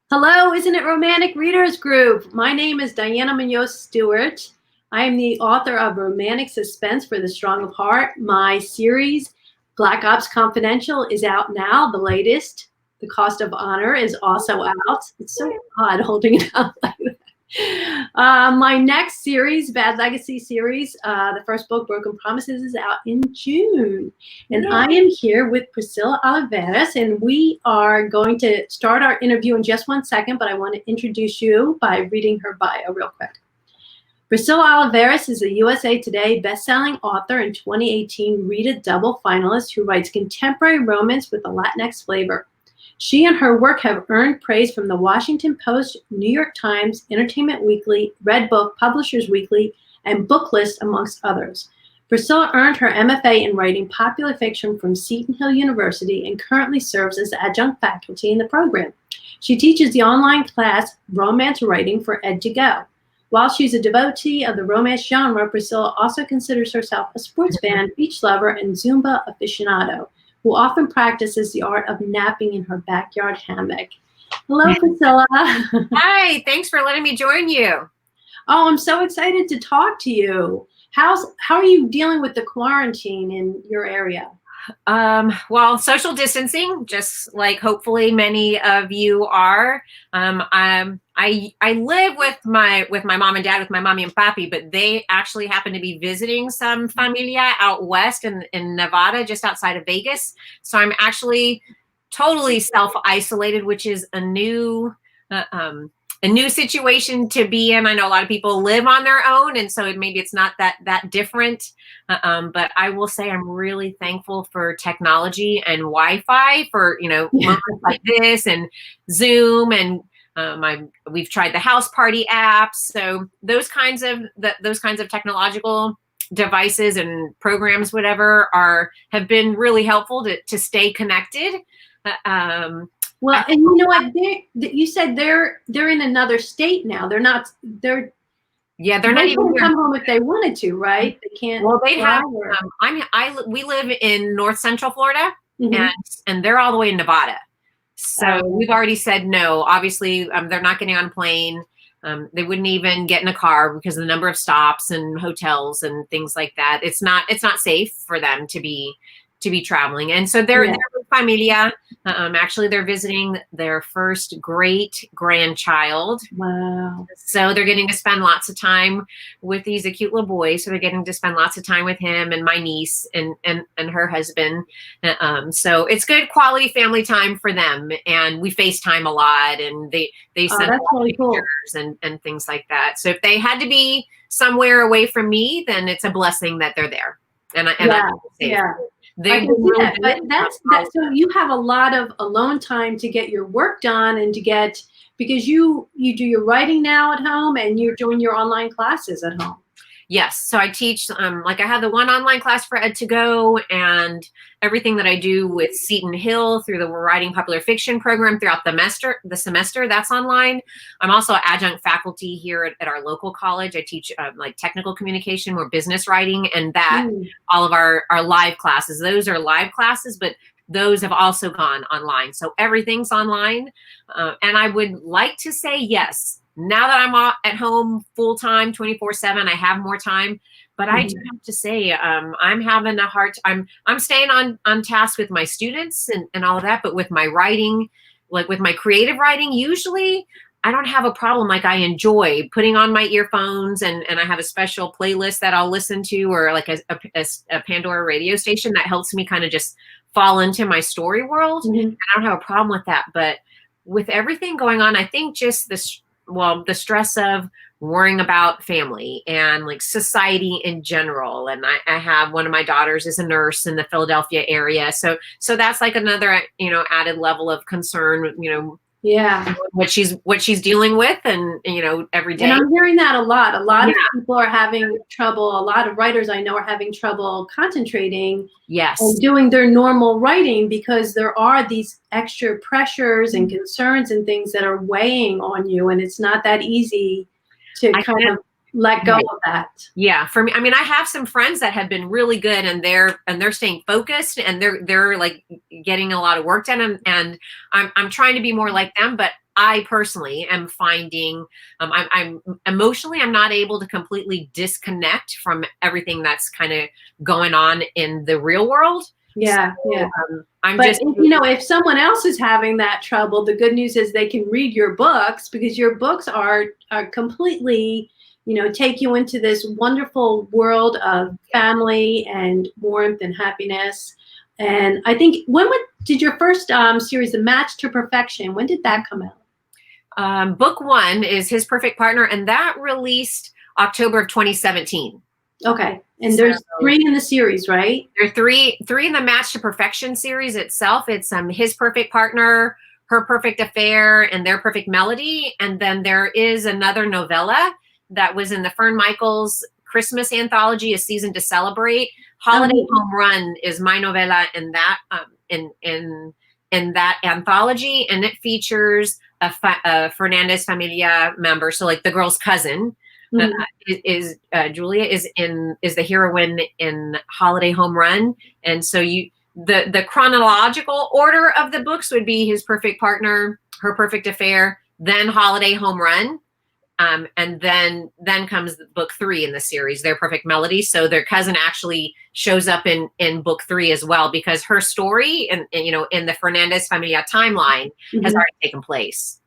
Hello, Isn't It Romantic Readers Group? My name is Diana Muñoz Stewart. I am the author of Romantic Suspense for the Strong of Heart. My series, Black Ops Confidential, is out now, the latest. The Cost of Honor is also out. It's so odd holding it up like that. My next series, Bad Legacy series, the first book, Broken Promises, is out in June. And I am here with Priscilla Oliveras, and we are going to start our interview in just 1 second, but I want to introduce you by reading her bio real quick. Priscilla Oliveras is a USA Today bestselling author and 2018 Read It Double finalist who writes contemporary romance with a Latinx flavor. She and her work have earned praise from the Washington Post, New York Times, Entertainment Weekly, Redbook, Publishers Weekly, and Booklist, amongst others. Priscilla earned her MFA in writing popular fiction from Seton Hill University and currently serves as adjunct faculty in the program. She teaches the online class Romance Writing for Ed2Go. While she's a devotee of the romance genre, Priscilla also considers herself a sports fan, beach lover, and Zumba aficionado, who often practices the art of napping in her backyard hammock. Hello, Priscilla. Hi, thanks for letting me join you. Oh, I'm so excited to talk to you. How are you dealing with the quarantine in your area? Well, social distancing, just like hopefully many of you are. I live with my mom and dad, with my mommy and papi, but they actually happen to be visiting some familia out west in Nevada, just outside of Vegas. So I'm actually totally self-isolated, which is a new situation to be in. I know a lot of people live on their own, and so maybe it's not that different. But I will say I'm really thankful for technology and Wi-Fi for moments like this and Zoom, and we've tried the house party apps. So those kinds of technological devices and programs, whatever, have been really helpful to stay connected. Well, and you know what? You said they're in another state now. They're not even come home if they wanted to, right? They can't. Well, they have. We live in North Central Florida, and they're all the way in Nevada. So we've already said no. Obviously, they're not getting on a plane. They wouldn't even get in a car because of the number of stops and hotels and things like that. It's not safe for them to be traveling. And so they're with familia. Actually, they're visiting their first great grandchild. Wow. So they're getting to spend lots of time with these cute little boys. So they're getting to spend lots of time with him and my niece and her husband. So it's good quality family time for them. And we FaceTime a lot, and they send really pictures and things like that. So if they had to be somewhere away from me, then it's a blessing that they're there. And I I can see that, but that's so you have a lot of alone time to get your work done and because you do your writing now at home and you're doing your online classes at home. Yes. So I teach, I have the one online class for Ed2Go, and everything that I do with Seton Hill through the Writing Popular Fiction program throughout the semester, that's online. I'm also adjunct faculty here at our local college. I teach technical communication or business writing, and all of our live classes, those are live classes, but those have also gone online. So everything's online. And I would like to say yes. Now that I'm at home full-time, 24/7, I have more time. But I do have to say, I'm having a hard time. I'm staying on task with my students and all of that. But with my writing, like with my creative writing, usually I don't have a problem. Like, I enjoy putting on my earphones, and I have a special playlist that I'll listen to, or like a Pandora radio station that helps me kind of just fall into my story world. And I don't have a problem with that. But with everything going on, I think just the stress of worrying about family and like society in general. And I have one of my daughters is a nurse in the Philadelphia area. So that's like another, added level of concern, what she's dealing with and, every day. And I'm hearing that a lot. A lot of people are having trouble. A lot of writers I know are having trouble concentrating and doing their normal writing because there are these extra pressures and concerns and things that are weighing on you. And it's not that easy to kind of let go of that. Yeah. For me, I mean, I have some friends that have been really good, and they're staying focused, and they're like getting a lot of work done. And I'm trying to be more like them, but I personally am finding, I'm emotionally, I'm not able to completely disconnect from everything that's kind of going on in the real world. Yeah, so, yeah. I'm But just, if someone else is having that trouble, the good news is they can read your books, because your books are completely, take you into this wonderful world of family and warmth and happiness. And I think, did your first series, The Match to Perfection, when did that come out? Book 1 is His Perfect Partner, and that released October of 2017. Okay. And there's 3 in the series, right? There are three in the Match to Perfection series itself. It's His Perfect Partner, Her Perfect Affair, and Their Perfect Melody. And then there is another novella that was in the Fern Michaels Christmas anthology, A Season to Celebrate. Holiday Home Run is my novella in that in that anthology, and it features a Fernandez Familia member, so like the girl's cousin. Julia is the heroine in Holiday Home Run, and so the chronological order of the books would be His Perfect Partner, Her Perfect Affair, then Holiday Home Run, and then comes book 3 in the series, Their Perfect Melody. So their cousin actually shows up in book 3 as well, because her story in the Fernandez Familia timeline has already taken place.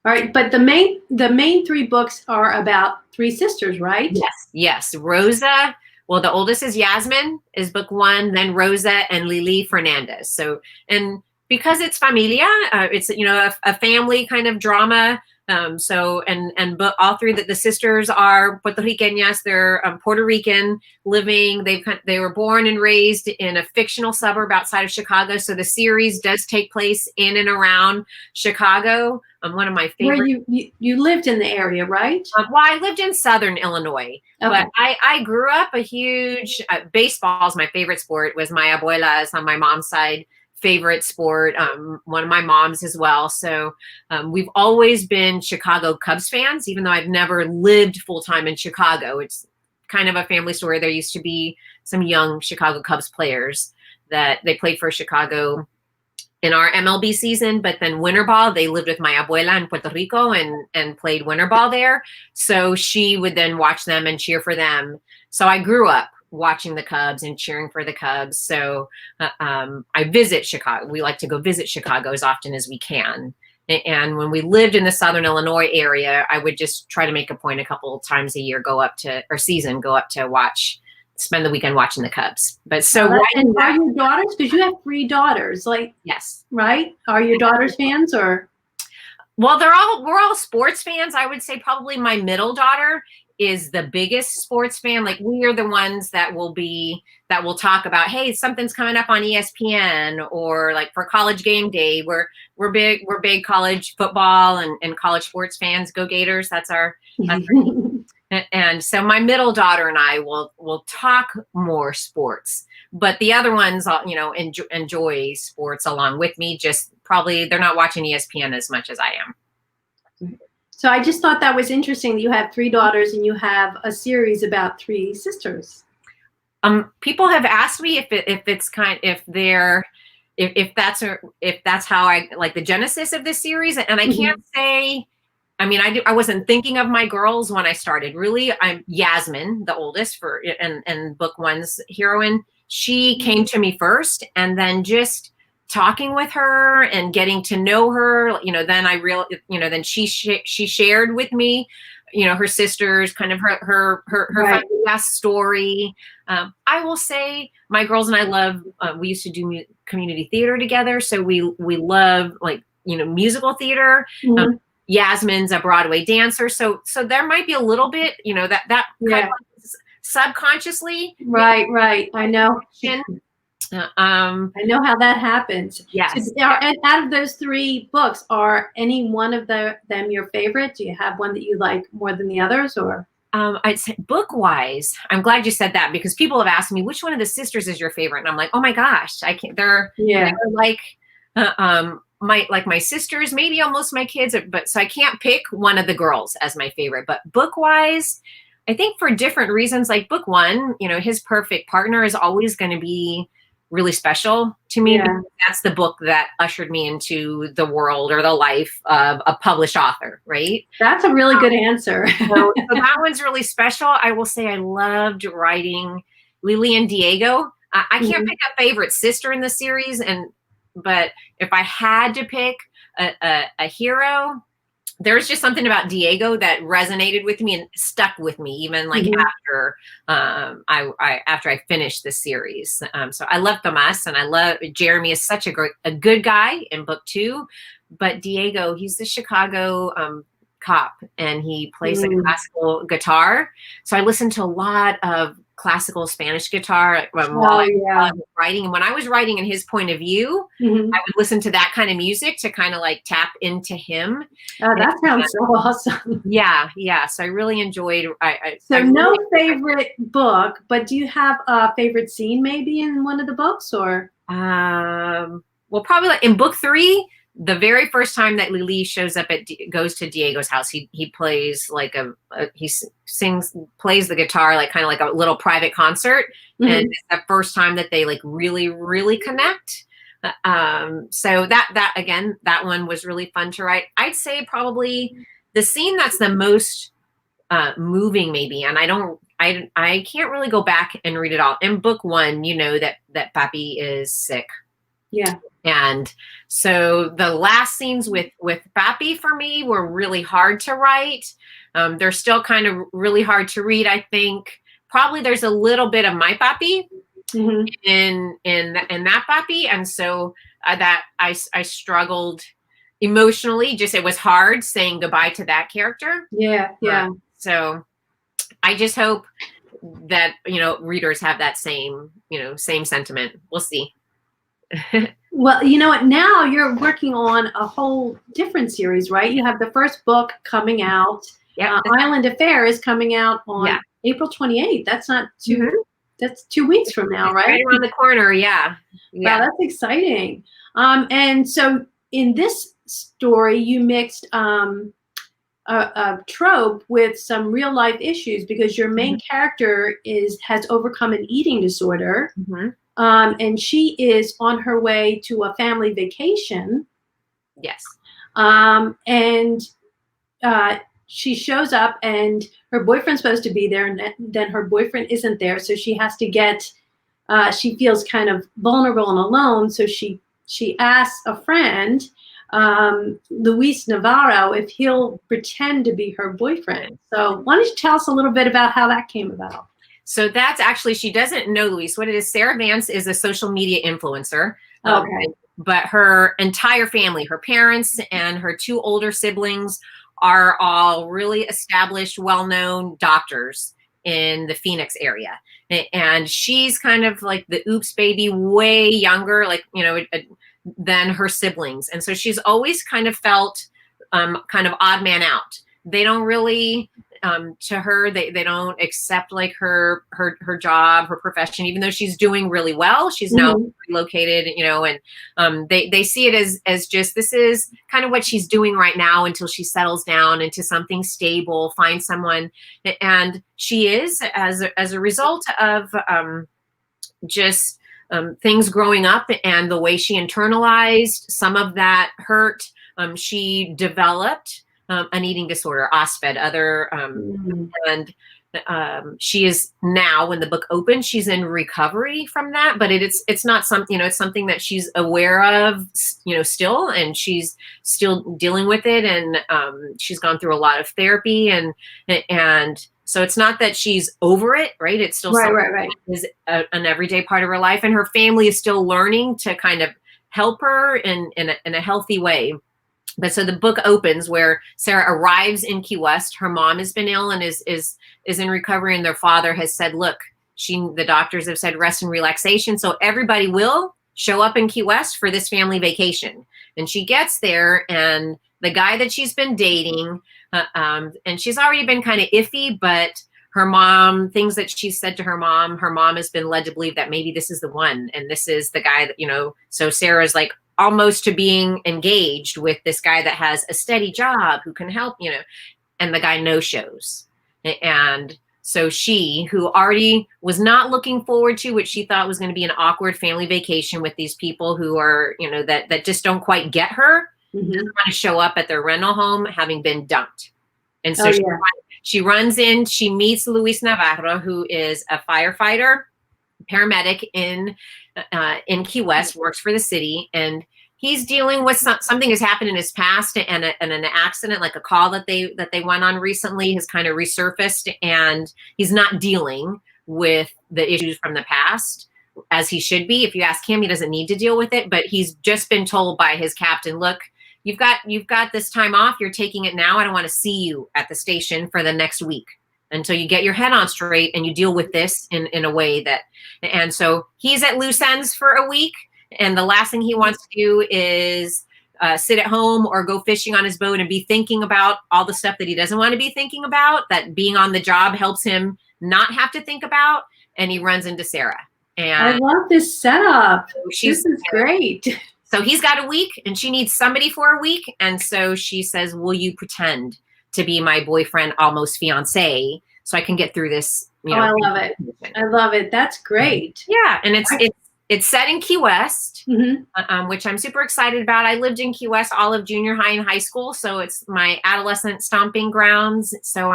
All right, but the main 3 books are about 3 sisters, right? Yes. Rosa, well, the oldest is Yasmin, is book 1, then Rosa and Lili Fernandez. So, and because it's familia, it's a family kind of drama. But all 3 that the sisters are Puerto Ricanas. They're Puerto Rican living. They were born and raised in a fictional suburb outside of Chicago. So the series does take place in and around Chicago. One of my favorite. Where you lived in the area, right? Well, I lived in Southern Illinois, but I grew up a huge baseball is my favorite sport. Was my abuela's on my mom's side favorite sport, one of my mom's as well. So we've always been Chicago Cubs fans, even though I've never lived full-time in Chicago. It's kind of a family story. There used to be some young Chicago Cubs players that they played for Chicago in our MLB season, but then winter ball, they lived with my abuela in Puerto Rico and played winter ball there. So she would then watch them and cheer for them. So I grew up watching the Cubs and cheering for the Cubs. So I visit Chicago. We like to go visit Chicago as often as we can. And when we lived in the Southern Illinois area, I would just try to make a point a couple of times a year, go up to spend the weekend watching the Cubs. But so and are your daughters, because you have 3 daughters, yes, right? Are your daughters fans or? Well, we're all sports fans. I would say probably my middle daughter is the biggest sports fan. Like, we are the ones that will talk about, hey, something's coming up on ESPN, or like for college game day, we're big college football and college sports fans. Go Gators. That's our and so my middle daughter and I will talk more sports, but the other ones, enjoy sports along with me. Just probably they're not watching ESPN as much as I am. So I just thought that was interesting. You have 3 daughters and you have a series about 3 sisters. People have asked me if that's how I like the genesis of this series, and I can't say. I mean, I wasn't thinking of my girls when I started. Really, I'm Yasmin, the oldest and book 1's heroine. She came to me first, and then just talking with her and getting to know her, then she shared with me, her sisters, kind of her story. I will say my girls and I love. We used to do community theater together, so we love musical theater. Yasmin's a Broadway dancer, so there might be a little bit, that kind of subconsciously. Right. I know. I know how that happens. Yes. So, out of those 3 books, are any one of them your favorite? Do you have one that you like more than the others, or? I'd say book-wise, I'm glad you said that, because people have asked me which one of the sisters is your favorite, and I'm like, oh my gosh, I can't. They're like my sisters, maybe almost my kids, but so I can't pick one of the girls as my favorite. But book-wise, I think for different reasons, like book 1, His Perfect Partner is always going to be really special to me. Yeah. Because that's the book that ushered me into the world or the life of a published author, right? That's a really good answer. So that one's really special. I will say I loved writing Lily and Diego. I can't pick a favorite sister in the series, but if I had to pick a hero, there's just something about Diego that resonated with me and stuck with me, even like after I finished the series. So I love Tomas, and I love Jeremy is such a good guy in book 2, but Diego, he's the Chicago cop, and he plays like classical guitar. So I listened to a lot of classical Spanish guitar while I was writing. And when I was writing in his point of view, I would listen to that kind of music to kind of like tap into him. Oh, that sounds so awesome. Yeah. So I really enjoyed. No favorite book, but do you have a favorite scene maybe in one of the books, or? Well, probably like in book 3. The very first time that Lily shows up goes to Diego's house, he plays like plays the guitar, like kind of like a little private concert. And it's the first time that they like really, really connect. So that one was really fun to write. I'd say probably the scene that's the most moving maybe. And I can't really go back and read it all. In book 1, you know, that Papi is sick. Yeah. And so the last scenes with Papi for me were really hard to write. They're still kind of really hard to read. I think probably there's a little bit of my Papi in that Papi. And so that I struggled emotionally. Just, it was hard saying goodbye to that character. Yeah. So I just hope that, readers have that same sentiment. We'll see. Well, you know what? Now you're working on a whole different series, right? You have the first book coming out. Yeah. Island Affair is coming out on April 28th. That's not too. That's 2 weeks from now, right? Right around the corner. Yeah. Wow, that's exciting. And so in this story, you mixed a trope with some real life issues, because your main character has overcome an eating disorder. And she is on her way to a family vacation. Yes. And she shows up, and her boyfriend's supposed to be there, and then her boyfriend isn't there. So she has to she feels kind of vulnerable and alone. So she asks a friend, Luis Navarro, if he'll pretend to be her boyfriend. So why don't you tell us a little bit about how that came about? So that's actually, she doesn't know Luis. What it is, Sarah Vance is a social media influencer. Okay. But her entire family, her parents and her 2 older siblings, are all really established, well-known doctors in the Phoenix area. And she's kind of like the oops baby, way younger, than her siblings. And so she's always kind of felt kind of odd man out. They don't really... to her, they don't accept like her job, her profession, even though she's doing really well. She's now relocated, and they see it as just, this is kind of what she's doing right now until she settles down into something stable, find someone. And she is, as a result of just things growing up and the way she internalized some of that hurt, she developed an eating disorder, OSFED, and she is now, when the book opens, she's in recovery from that, but it's not something, it's something that she's aware of, still, and she's still dealing with it. And she's gone through a lot of therapy, and so it's not that she's over it, right? It's still something that is an everyday part of her life, and her family is still learning to kind of help her in a healthy way. But so the book opens where Sarah arrives in Key West. Her mom has been ill and is in recovery, and their father has said, look, the doctors have said rest and relaxation. So everybody will show up in Key West for this family vacation. And she gets there, and the guy that she's been dating, and she's already been kind of iffy, but her mom, things that she said to her mom has been led to believe that maybe this is the one, and this is the guy that, so Sarah's like, almost to being engaged with this guy that has a steady job, who can help, and the guy no shows. And So she, who already was not looking forward to what she thought was going to be an awkward family vacation with these people who are, you know, that just don't quite get her, doesn't want to show up at their rental home having been dumped. And so she runs in, she meets Luis Navarro, who is a firefighter, paramedic in Key West, works for the city, and he's dealing with something has happened in his past, and an accident, like a call that they went on recently, has kind of resurfaced, and he's not dealing with the issues from the past as he should be. If you ask him, he doesn't need to deal with it, but he's just been told by his captain, look, you've got this time off, you're taking it now. I don't want to see you at the station for the next week until you get your head on straight and you deal with this in a way that, and so he's at loose ends for a week. And the last thing he wants to do is sit at home or go fishing on his boat and be thinking about all the stuff that he doesn't want to be thinking about, that being on the job helps him not have to think about. And he runs into Sarah. And I love this setup. This is great. So he's got a week and she needs somebody for a week. And so she says, will you pretend to be my boyfriend, almost fiance, so I can get through this? You know, I love it. I love it. That's great. Yeah. And it's set in Key West, which I'm super excited about. I lived in Key West all of junior high and high school, so it's my adolescent stomping grounds. So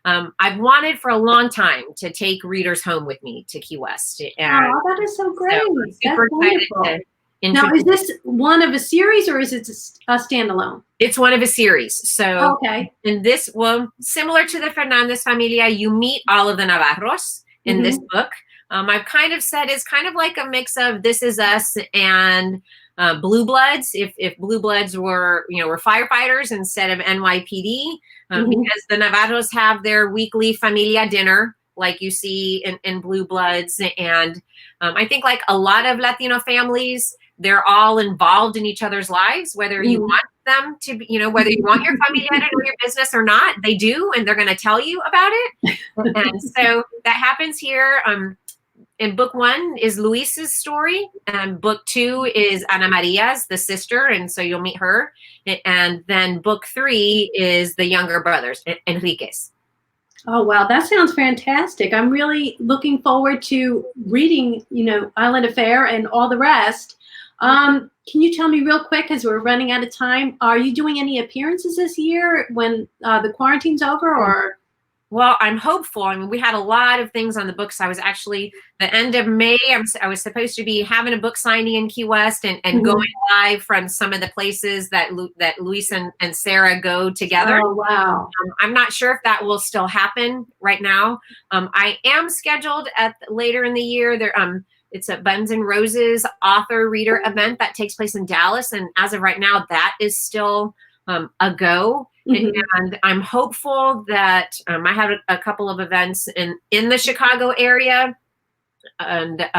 I've wanted for a long time to take readers home with me to Key West. And that is so great. So I'm super excited. Now, is this one of a series or is it a standalone? It's one of a series. So okay. In this, well, similar to the Fernandez Familia, you meet all of the Navarros in this book. I've kind of said it's kind of like a mix of This Is Us and Blue Bloods. If Blue Bloods were firefighters instead of NYPD, because the Navarros have their weekly familia dinner, like you see in Blue Bloods. And I think like a lot of Latino families, they're all involved in each other's lives, whether you want them to be, whether you want your familia to know your business or not, they do, and they're going to tell you about it. And so that happens here. In book 1 is Luis's story, and book 2 is Ana Maria's, the sister, and so you'll meet her. And then book 3 is the younger brothers, Enriquez. Oh, wow. That sounds fantastic. I'm really looking forward to reading, Island Affair and all the rest. Can you tell me real quick, as we're running out of time, are you doing any appearances this year when the quarantine's over, or? Well, I'm hopeful. I mean, we had a lot of things on the books. I was actually, the end of May, I was supposed to be having a book signing in Key West and going live from some of the places that Luis and Sarah go together. Oh, wow. I'm not sure if that will still happen right now. I am scheduled later in the year. It's a Buns and Roses author reader event that takes place in Dallas. And as of right now, that is still a go. And I'm hopeful that I have a couple of events in the Chicago area, and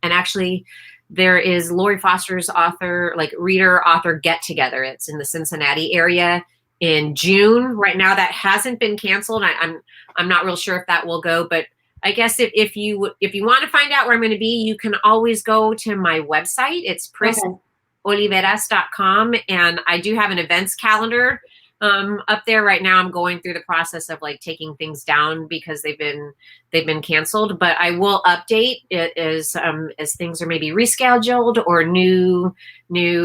actually there is Lori Foster's reader author get together. It's in the Cincinnati area in June. Right now that hasn't been canceled. I'm not real sure if that will go, but I guess if you want to find out where I'm going to be, you can always go to my website. It's prisoliveras.com, and I do have an events calendar up there right now. I'm going through the process of taking things down because they've been canceled, but I will update it as things are maybe rescheduled or new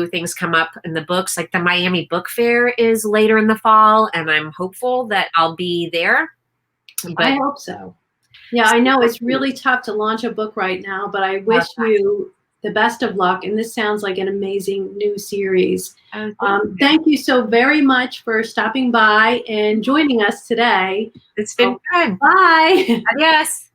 things come up in the books. Like the Miami Book Fair is later in the fall, and I'm hopeful that I'll be there. But I hope so. Yeah, I know it's really tough to launch a book right now, but I wish you the best of luck. And this sounds like an amazing new series. Thank you so very much for stopping by and joining us today. It's been fun. Bye. Adios.